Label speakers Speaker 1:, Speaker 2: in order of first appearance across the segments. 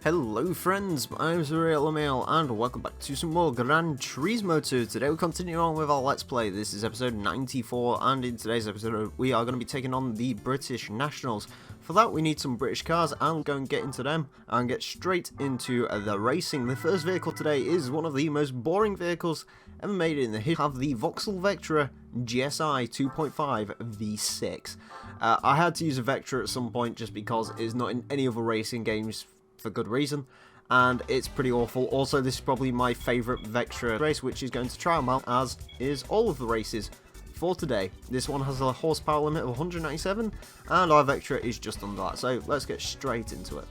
Speaker 1: Hello friends, I'm Emile and welcome back to some more Gran Turismo 2. Today we continue on with our Let's Play. This is episode 94 and in today's episode we are going to be taking on the British Nationals. For that we need some British cars and we'll go and get into them and get straight into the racing. The first vehicle today is one of the most boring vehicles ever made in the history of the Vauxhall Vectra GSI 2.5 V6. I had to use a Vectra at some point just because it's not in any other racing games for good reason, and it's pretty awful. Also, this is probably my favourite Vectra race, which is going to trial mount, as is all of the races for today. This one has a horsepower limit of 197, and our Vectra is just under that, so let's get straight into it.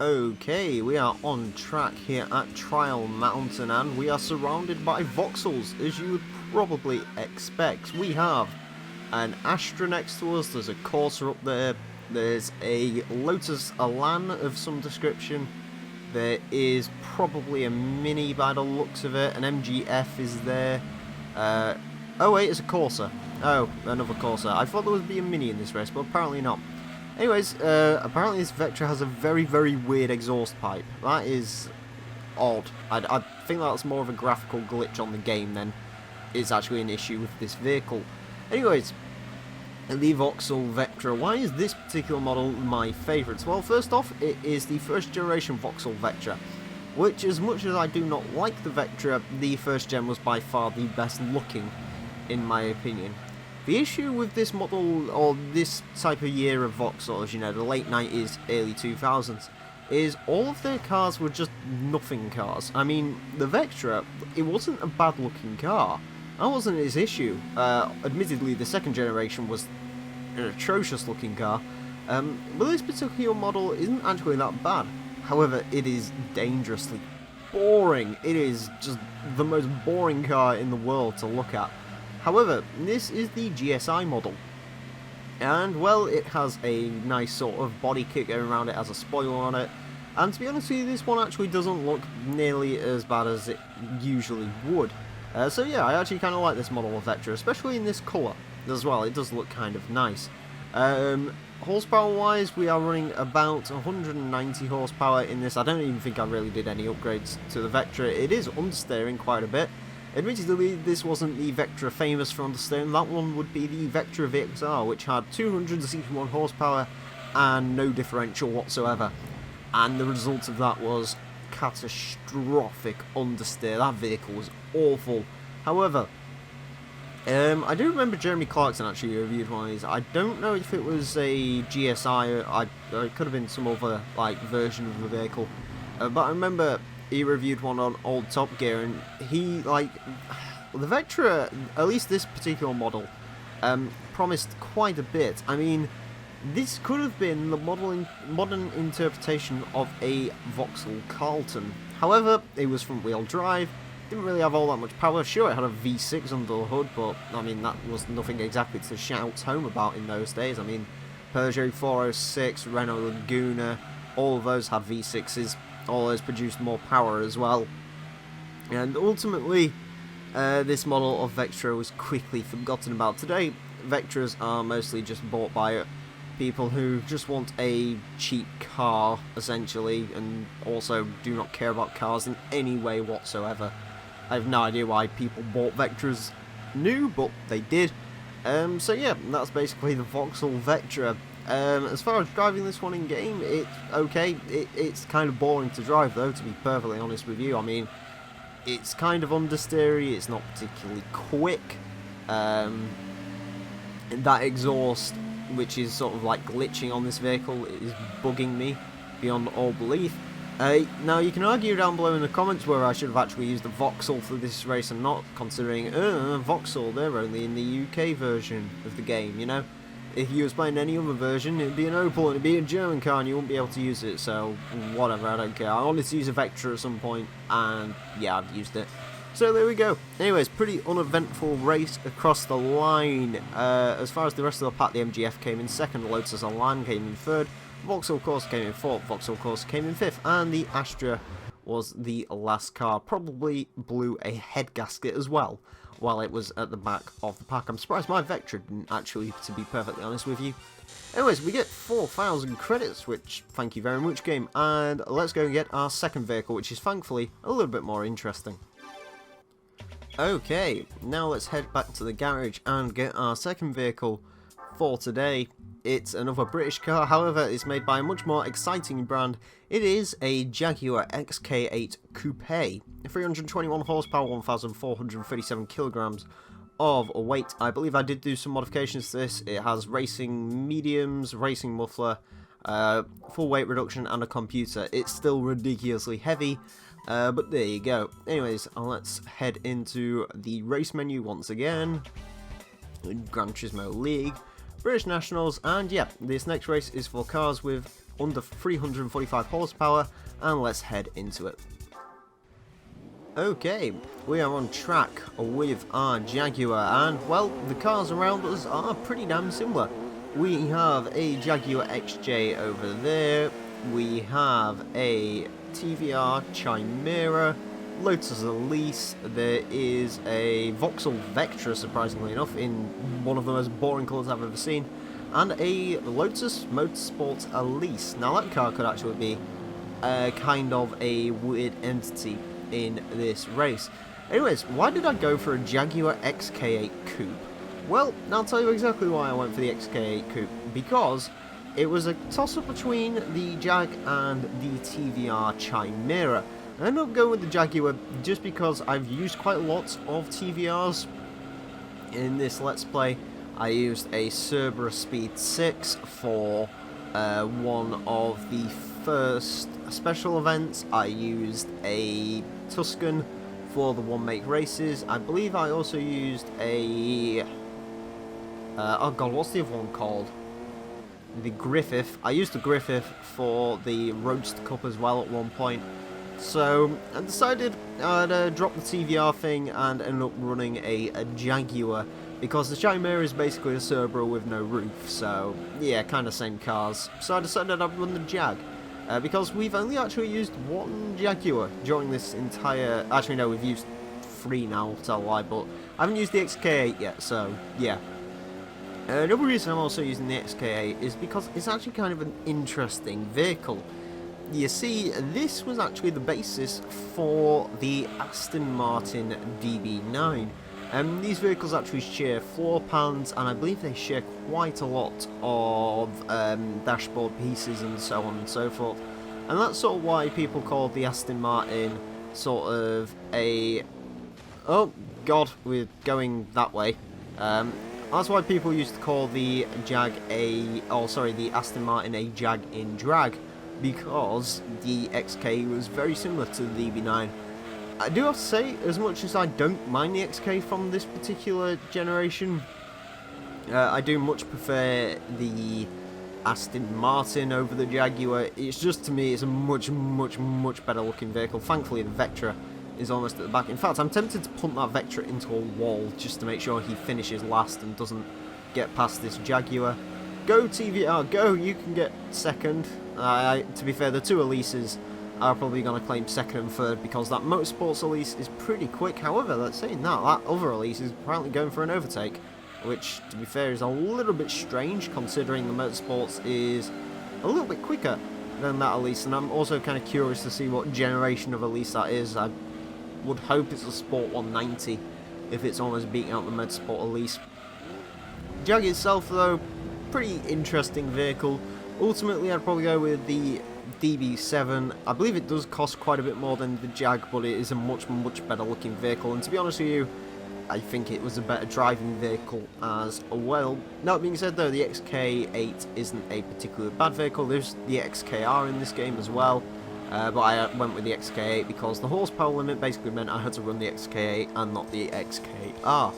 Speaker 1: Okay, we are on track here at Trial Mountain, and we are surrounded by Vauxhalls, as you would probably expect. We have an Astra next to us, there's a Corsa up there, there's a Lotus Elan of some description, there is probably a Mini by the looks of it, an MGF is there, oh wait, it's a Corsa, oh, another Corsa. I thought there would be a Mini in this race, but apparently not. Anyways, apparently this Vectra has a very, very weird exhaust pipe. That is odd. I think that's more of a graphical glitch on the game than is actually an issue with this vehicle. Anyways, the Vauxhall Vectra. Why is this particular model my favourite? Well, first off, it is the first generation Vauxhall Vectra, which, as much as I do not like the Vectra, the first gen was by far the best looking, in my opinion. The issue with this model, or this type of year of Vauxhalls, you know, the late 90s, early 2000s, is all of their cars were just nothing cars. I mean, the Vectra, it wasn't a bad looking car. That wasn't its issue. Admittedly, the second generation was an atrocious looking car, but this particular model isn't actually that bad. However, it is dangerously boring. It is just the most boring car in the world to look at. However, this is the GSI model, and well, it has a nice sort of body kit going around it, has a spoiler on it, and to be honest with you, this one actually doesn't look nearly as bad as it usually would. So yeah, I actually kind of like this model of Vectra, especially in this colour as well. It does look kind of nice. Horsepower wise, we are running about 190 horsepower in this. I don't even think I really did any upgrades to the Vectra. It is understeering quite a bit. Admittedly, this wasn't the Vectra famous for understeering. That one would be the Vectra VXR, which had 261 horsepower and no differential whatsoever. And the result of that was catastrophic understeer. That vehicle was awful. However, I do remember Jeremy Clarkson actually reviewed one of these. I don't know if it was a GSI, or it could have been some other like version of the vehicle, but I remember he reviewed one on old Top Gear, and he, like, the Vectra, at least this particular model, promised quite a bit. I mean, this could have been the modern interpretation of a Vauxhall Carlton. However, it was front-wheel drive, didn't really have all that much power. Sure, it had a V6 under the hood, but, I mean, that was nothing exactly to shout home about in those days. I mean, Peugeot 406, Renault Laguna, all of those had V6s. All those produced more power as well. And ultimately, this model of Vectra was quickly forgotten about. Today, Vectras are mostly just bought by people who just want a cheap car, essentially, and also do not care about cars in any way whatsoever. I have no idea why people bought Vectras new, but they did. So yeah, that's basically the Vauxhall Vectra. As far as driving this one in game, it's okay. It's kind of boring to drive though, to be perfectly honest with you. I mean, it's kind of understeery, it's not particularly quick. That exhaust, which is sort of like glitching on this vehicle, is bugging me beyond all belief. Now you can argue down below in the comments where I should have actually used the Vauxhall for this race and not, considering, Vauxhall, they're only in the UK version of the game, you know? If you was playing any other version, it'd be an Opel and it'd be a German car and you wouldn't be able to use it, so whatever, I don't care. I wanted to use a Vectra at some point, and yeah, I've used it. So there we go. Anyways, pretty uneventful race across the line. As far as the rest of the pack, the MGF came in second, Lotus Elan came in third, Vauxhall Corsa came in fourth, Vauxhall Corsa came in fifth, and the Astra was the last car. Probably blew a head gasket as well while it was at the back of the pack. I'm surprised my Vectra didn't actually, to be perfectly honest with you. Anyways, we get 4,000 credits, which, thank you very much, game. And let's go and get our second vehicle, which is thankfully a little bit more interesting. Okay, now let's head back to the garage and get our second vehicle for today. It's another British car, however, it's made by a much more exciting brand. It is a Jaguar XK8 Coupe, 321 horsepower, 1,437 kilograms of weight. I believe I did do some modifications to this. It has racing mediums, racing muffler, full weight reduction and a computer. It's still ridiculously heavy. But there you go. Anyways, let's head into the race menu once again. Gran Turismo League, British Nationals, and yeah, this next race is for cars with under 345 horsepower, and let's head into it. Okay, we are on track with our Jaguar, and well, the cars around us are pretty damn similar. We have a Jaguar XJ over there, we have a TVR Chimera, Lotus Elise, there is a Vauxhall Vectra, surprisingly enough, in one of the most boring colours I've ever seen, and a Lotus Motorsport Elise. Now that car could actually be kind of a weird entity in this race. Anyways, why did I go for a Jaguar XK8 Coupe? Well, I'll tell you exactly why I went for the XK8 Coupe, because it was a toss-up between the Jag and the TVR Chimera. I ended up going with the Jaguar just because I've used quite a lot of TVRs in this Let's Play. I used a Cerberus Speed 6 for one of the first special events. I used a Tuscan for the one-make races. I believe I also used a... oh god, what's the other one called? The Griffith. I used the Griffith for the Roadster Cup as well at one point. So I decided I'd drop the TVR thing and end up running a Jaguar, because the Chimera is basically a Cerberus with no roof, so yeah, kind of same cars. So I decided I'd run the Jag, because we've only actually used one Jaguar during this entire... Actually no, we've used 3 now, to tell a lie, but I haven't used the XK8 yet, so yeah. Another reason I'm also using the XK8 is because it's actually kind of an interesting vehicle. You see, this was actually the basis for the Aston Martin DB9. These vehicles actually share floor pans, and I believe they share quite a lot of dashboard pieces and so on and so forth. And that's sort of why people call the Aston Martin sort of a... Oh god, we're going that way. That's why people used to call the Jag a... Oh, sorry, the Aston Martin a Jag in drag, because the XK was very similar to the DB9. I do have to say, as much as I don't mind the XK from this particular generation, I do much prefer the Aston Martin over the Jaguar. It's just, to me, it's a much better looking vehicle. Thankfully, the Vectra is almost at the back. In fact, I'm tempted to punt that Vectra into a wall just to make sure he finishes last and doesn't get past this Jaguar. Go TVR, go! You can get second. To be fair, the 2 Elises are probably going to claim second and third, because that Motorsports Elise is pretty quick. However, let's saying that other Elise is apparently going for an overtake, which, to be fair, is a little bit strange, considering the Motorsports is a little bit quicker than that Elise, and I'm also kind of curious to see what generation of Elise that is. I would hope it's a Sport 190, if it's almost beating out the Motorsport Elise. Jag itself, though, pretty interesting vehicle. Ultimately, I'd probably go with the DB7. I believe it does cost quite a bit more than the Jag, but it is a much better looking vehicle, and to be honest with you, I think it was a better driving vehicle as well. That being said, though, the XK8 isn't a particularly bad vehicle. There's the XKR in this game as well, but I went with the XK8 because the horsepower limit basically meant I had to run the XK8 and not the XKR.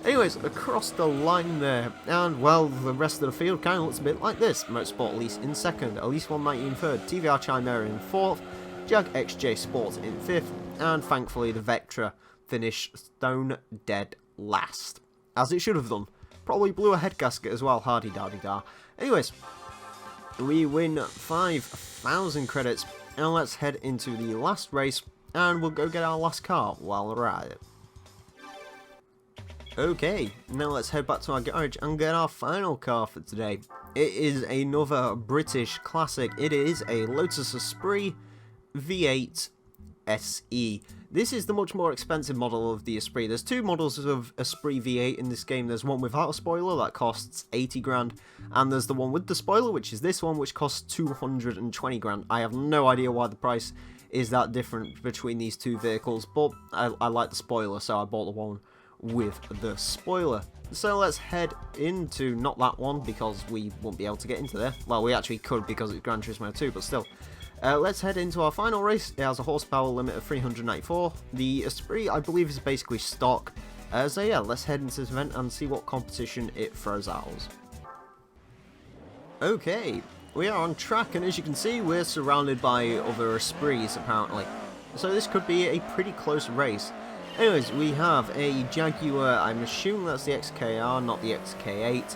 Speaker 1: Anyways, across the line there, and well, the rest of the field kind of looks a bit like this. Motorsport Elise in second, Elise 190 in third, TVR Chimera in fourth, Jag XJ Sport in fifth, and thankfully the Vectra finished stone dead last, as it should have done. Probably blew a head gasket as well, hardy-dardy-dar. Anyways, we win 5,000 credits. And let's head into the last race, and we'll go get our last car while we're at it. Okay, now let's head back to our garage and get our final car for today. It is another British classic. It is a Lotus Esprit V8 SE. This is the much more expensive model of the Esprit. There's two models of Esprit V8 in this game. There's one without a spoiler that costs 80 grand, and there's the one with the spoiler, which is this one, which costs 220 grand. I have no idea why the price is that different between these two vehicles, but I like the spoiler, so I bought the one with the spoiler. So let's head into, not that one, because we won't be able to get into there. Well, we actually could because it's Gran Turismo 2, but still. Let's head into our final race. It has a horsepower limit of 394. The Esprit, I believe, is basically stock. So yeah, let's head into this event and see what competition it throws at us. Okay, we are on track, and as you can see, we're surrounded by other Esprits, apparently. So this could be a pretty close race. Anyways, we have a Jaguar, I'm assuming that's the XKR, not the XK8.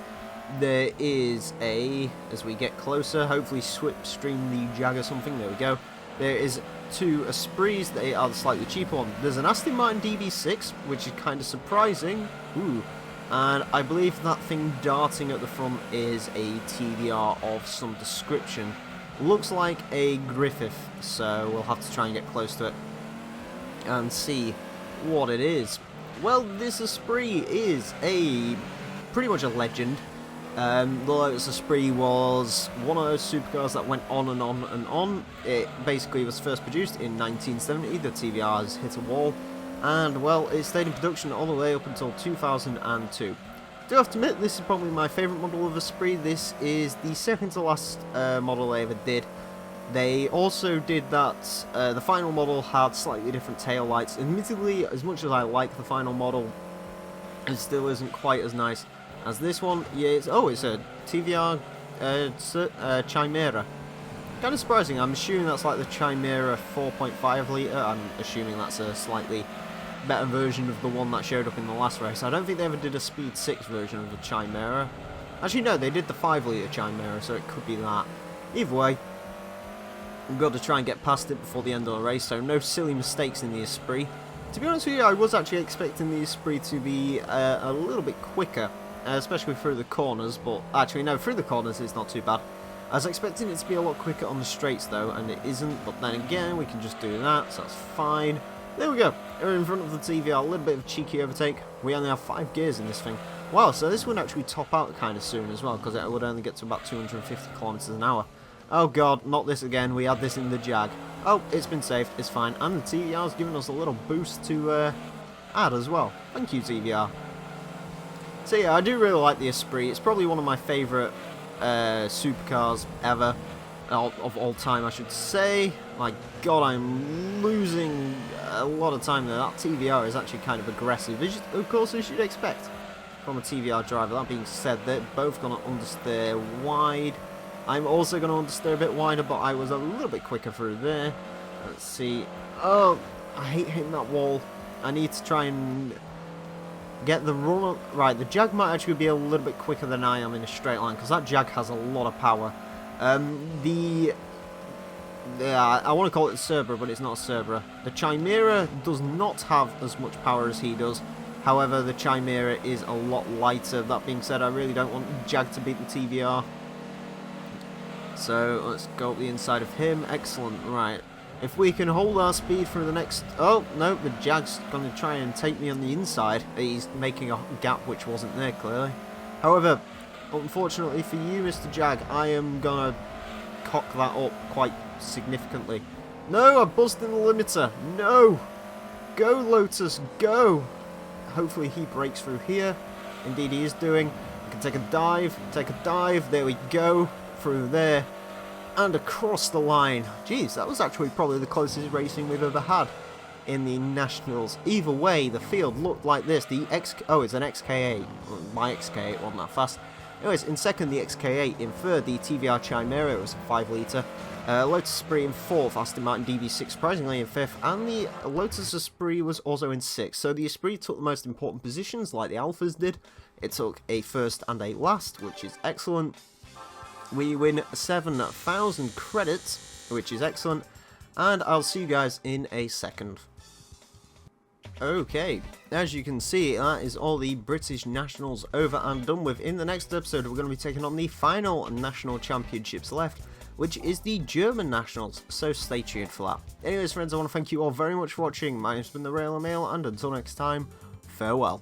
Speaker 1: There is a, as we get closer, hopefully Swipstream the Jag or something, there we go. There is two Esprits, they are the slightly cheaper one. There's an Aston Martin DB6, which is kind of surprising. Ooh. And I believe that thing darting at the front is a TVR of some description. Looks like a Griffith, so we'll have to try and get close to it and see what it is. Well, this Esprit is pretty much a legend. The Lotus Esprit was one of those supercars that went on and on and on. It basically was first produced in 1970, the TVRs hit a wall, and well, it stayed in production all the way up until 2002. I do have to admit, this is probably my favourite model of Esprit. This is the second to last model they ever did. They also did that, the final model had slightly different tail lights. Admittedly, as much as I like the final model, it still isn't quite as nice as this one. Yeah, it's a TVR Chimera. Kind of surprising. I'm assuming that's like the Chimera 4.5 litre. I'm assuming that's a slightly better version of the one that showed up in the last race. I don't think they ever did a Speed 6 version of the Chimera. Actually, no, they did the 5 litre Chimera, so it could be that. Either way, we've got to try and get past it before the end of the race, so no silly mistakes in the Esprit. To be honest with you, I was actually expecting the Esprit to be a little bit quicker, especially through the corners, but actually no, through the corners it's not too bad. I was expecting it to be a lot quicker on the straights though, and it isn't, but then again, we can just do that, so that's fine. There we go, we're in front of the TVR, a little bit of a cheeky overtake. We only have 5 gears in this thing. Wow, so this would actually top out kind of soon as well, because it would only get to about 250 kilometers an hour. Oh god, not this again, we had this in the Jag. Oh, it's been saved, it's fine, and the TVR's given us a little boost to add as well. Thank you, TVR. So yeah, I do really like the Esprit. It's probably one of my favourite supercars ever, of all time I should say. My god, I'm losing a lot of time there. That TVR is actually kind of aggressive, of course as you'd expect from a TVR driver. That being said, they're both going to understeer wide. I'm also going to understeer a bit wider, but I was a little bit quicker through there. Let's see. Oh, I hate hitting that wall. I need to try and get the run up. Right, the Jag might actually be a little bit quicker than I am in a straight line, because that Jag has a lot of power. I want to call it a Cerberus, but it's not a Cerberus. The Chimera does not have as much power as he does. However, the Chimera is a lot lighter. That being said, I really don't want the Jag to beat the TVR. So let's go up the inside of him. Excellent. Right. If we can hold our speed for the next... Oh, no, the Jag's going to try and take me on the inside. He's making a gap which wasn't there, clearly. However, unfortunately for you, Mr. Jag, I am going to cock that up quite significantly. No, I buzzed in the limiter. No! Go, Lotus, go! Hopefully he breaks through here. Indeed he is doing. I can take a dive. There we go. Through there. And across the line. Jeez, that was actually probably the closest racing we've ever had in the Nationals. Either way, the field looked like this. Oh, it's an XK8. My XK8 wasn't that fast. Anyways, in second, the XK8. In third, the TVR Chimera. It was a 5 litre. Lotus Esprit in fourth. Aston Martin DB6 surprisingly in fifth. And the Lotus Esprit was also in sixth. So the Esprit took the most important positions like the Alphas did. It took a first and a last, which is excellent. We win 7,000 credits, which is excellent. and I'll see you guys in a second. Okay, as you can see, that is all the British Nationals over and done with. In the next episode, we're going to be taking on the final National Championships left, which is the German Nationals, so stay tuned for that. Anyways, friends, I want to thank you all very much for watching. My name's been the Real Emile, and until next time, farewell.